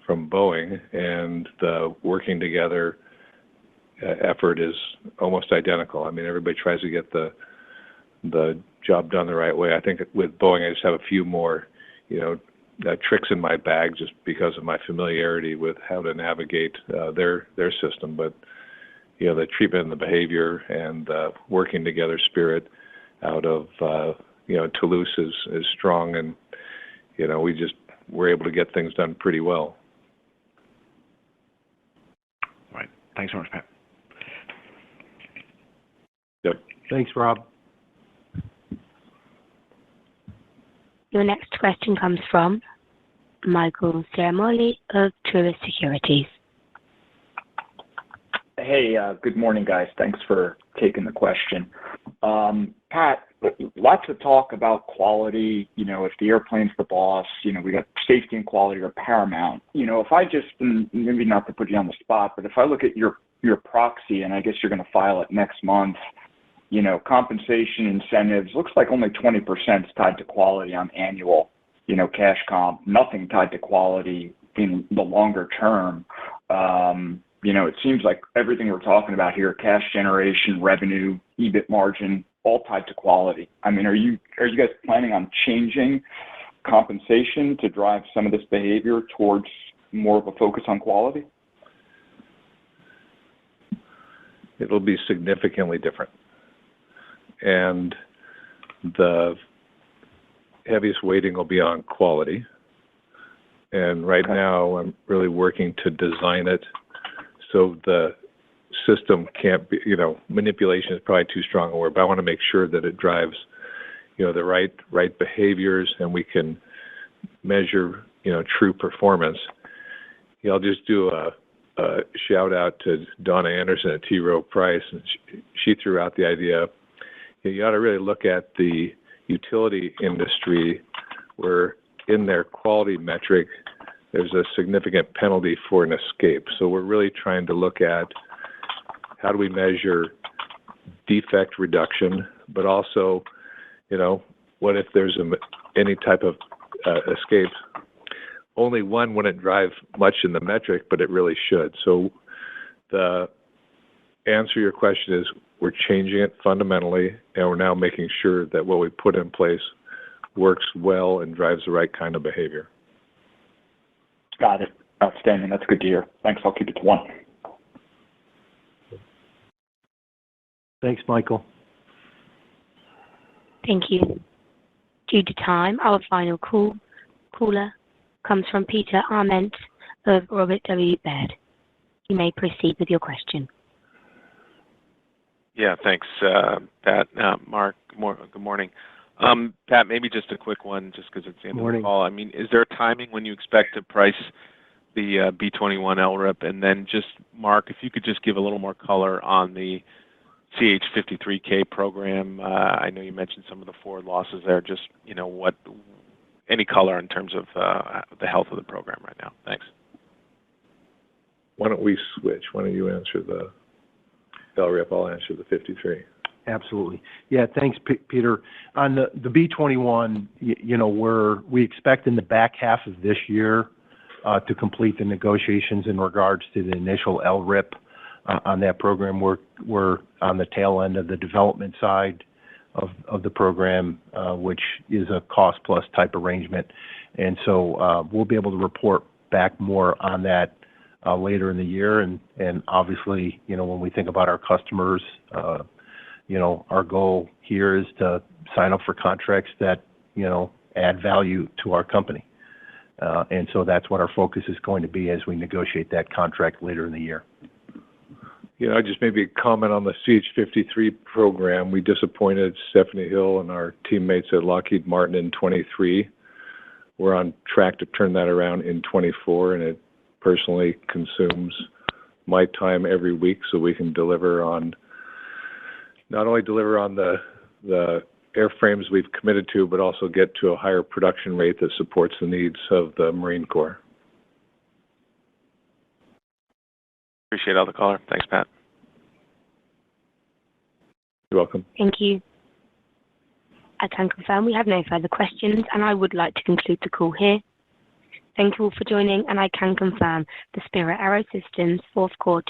Boeing, and the working together effort is almost identical. I mean, everybody tries to get the job done the right way. I think with Boeing, I just have a few more, tricks in my bag just because of my familiarity with how to navigate their system. But the treatment and the behavior and working together spirit out of Toulouse is strong, and we're able to get things done pretty well. All right. Thanks so much, Pat. Yep. Thanks, Rob. Your next question comes from Michael Ciarmoli of Truist Securities. Hey, good morning, guys. Thanks for taking the question. Pat, lots of talk about quality. You know, if the airplane's the boss, you know, we got safety and quality are paramount. You know, if I just, maybe not to put you on the spot, but if I look at your proxy, and I guess you're going to file it next month, you know, compensation incentives, looks like only 20% is tied to quality on annual, you know, cash comp, nothing tied to quality in the longer term. You know, it seems like everything we're talking about here, cash generation, revenue, EBIT margin, all tied to quality. I mean, are you guys planning on changing compensation to drive some of this behavior towards more of a focus on quality? It'll be significantly different. And the heaviest weighting will be on quality. And right now, I'm really working to design it so the system can't be, you know, manipulation is probably too strong a word, but I want to make sure that it drives, you know, the right behaviors, and we can measure, you know, true performance. You know, I'll just do a shout out to Donna Anderson at T. Rowe Price, and she threw out the idea, you ought to really look at the utility industry where in their quality metric, there's a significant penalty for an escape. So we're really trying to look at how do we measure defect reduction, but also, you know, what if there's any type of escape? Only one wouldn't drive much in the metric, but it really should. So the answer to your question is we're changing it fundamentally, and we're now making sure that what we put in place works well and drives the right kind of behavior. Got it. Outstanding. That's good to hear. Thanks. I'll keep it to one. Thanks, Michael. Thank you. Due to time, our final caller comes from Peter Arment of Robert W. Baird. You may proceed with your question. Yeah, thanks, Pat. Mark, good morning. Pat, maybe just a quick one, just because it's the end of the call. I mean, is there a timing when you expect to price the B-21 LRIP? And then just, Mark, if you could just give a little more color on the CH-53K program. I know you mentioned some of the forward losses there. Just, you know, any color in terms of the health of the program right now. Thanks. Why don't we switch? Why don't you answer the LRIP? I'll answer the 53. Absolutely. Yeah, thanks, Peter. On the B-21, you know, we expect in the back half of this year to complete the negotiations in regards to the initial LRIP on that program. We're on the tail end of the development side of the program, which is a cost-plus type arrangement. And so we'll be able to report back more on that later in the year. And obviously, you know, when we think about our customers, you know, our goal here is to sign up for contracts that, you know, add value to our company. And so that's what our focus is going to be as we negotiate that contract later in the year. You know, just maybe comment on the CH-53 program. We disappointed Stephanie Hill and our teammates at Lockheed Martin in 23. We're on track to turn that around in 24, and it personally consumes my time every week so we can not only deliver on the airframes we've committed to, but also get to a higher production rate that supports the needs of the Marine Corps. Appreciate all the color. Thanks, Pat. You're welcome. Thank you. I can confirm we have no further questions, and I would like to conclude the call here. Thank you all for joining, and I can confirm the Spirit AeroSystems fourth quarter